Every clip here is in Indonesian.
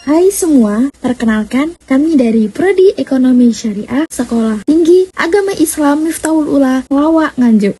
Hai semua, perkenalkan kami dari Prodi Ekonomi Syariah Sekolah Tinggi Agama Islam Miftahul Ula, Lawak, Nganjuk.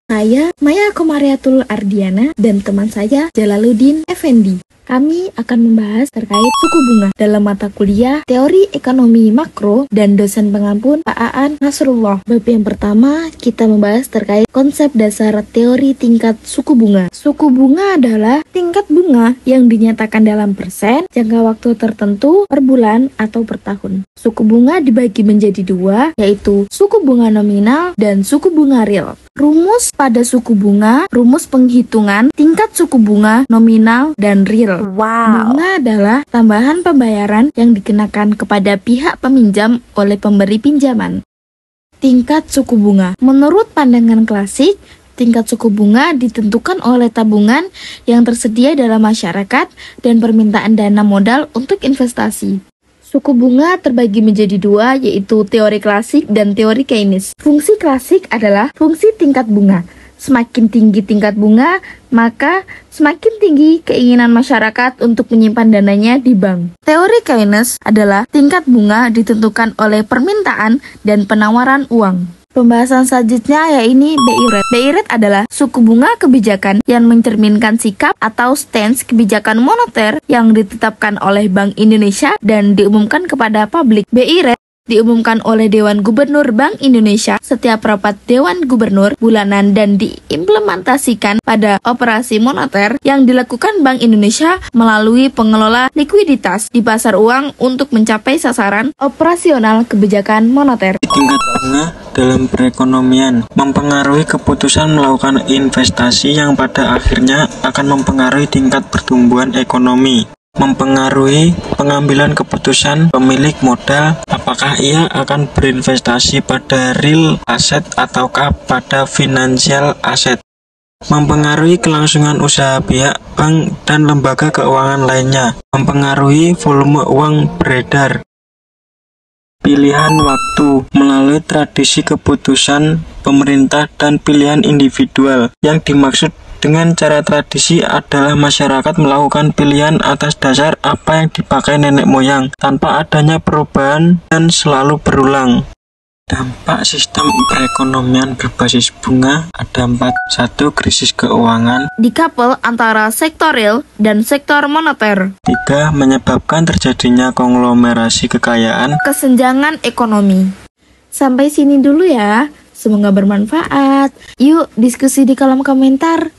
Saya Maya Komariatul Ardiana dan teman saya Jalaluddin Effendi. Kami akan membahas terkait suku bunga dalam mata kuliah Teori Ekonomi Makro dan dosen pengampun Pak Aan Nasrullah. Bab yang pertama, kita membahas terkait konsep dasar teori tingkat suku bunga. Suku bunga adalah tingkat bunga yang dinyatakan dalam persen, jangka waktu tertentu, per bulan, atau per tahun. Suku bunga dibagi menjadi dua, yaitu suku bunga nominal dan suku bunga real. Rumus pada suku bunga, rumus penghitungan tingkat suku bunga nominal dan real. Wow. Bunga adalah tambahan pembayaran yang dikenakan kepada pihak peminjam oleh pemberi pinjaman. Tingkat suku bunga. Menurut pandangan klasik, tingkat suku bunga ditentukan oleh tabungan yang tersedia dalam masyarakat dan permintaan dana modal untuk investasi. Suku bunga terbagi menjadi dua, yaitu teori klasik dan teori Keynes. Fungsi klasik adalah fungsi tingkat bunga. Semakin tinggi tingkat bunga, maka semakin tinggi keinginan masyarakat untuk menyimpan dananya di bank. Teori Keynes adalah tingkat bunga ditentukan oleh permintaan dan penawaran uang. Pembahasan selanjutnya yaitu BI rate. BI rate adalah suku bunga kebijakan yang mencerminkan sikap atau stance kebijakan moneter yang ditetapkan oleh Bank Indonesia dan diumumkan kepada publik. BI rate diumumkan oleh Dewan Gubernur Bank Indonesia setiap rapat Dewan Gubernur bulanan dan diimplementasikan pada operasi moneter yang dilakukan Bank Indonesia melalui pengelola likuiditas di pasar uang untuk mencapai sasaran operasional kebijakan moneter. Tingkat bunga dalam perekonomian mempengaruhi keputusan melakukan investasi yang pada akhirnya akan mempengaruhi tingkat pertumbuhan ekonomi. Mempengaruhi pengambilan keputusan pemilik modal apakah ia akan berinvestasi pada real asset ataukah pada financial asset. Mempengaruhi kelangsungan usaha pihak bank dan lembaga keuangan lainnya. Mempengaruhi volume uang beredar. Pilihan waktu melalui tradisi keputusan pemerintah dan pilihan individual. Yang dimaksud dengan cara tradisi adalah masyarakat melakukan pilihan atas dasar apa yang dipakai nenek moyang tanpa adanya perubahan dan selalu berulang. Dampak sistem perekonomian berbasis bunga ada 4. 1. Krisis keuangan. Dikapel antara sektor real dan sektor moneter. 3. Menyebabkan terjadinya konglomerasi kekayaan. Kesenjangan ekonomi. Sampai sini dulu ya. Semoga bermanfaat. Yuk diskusi di kolom komentar.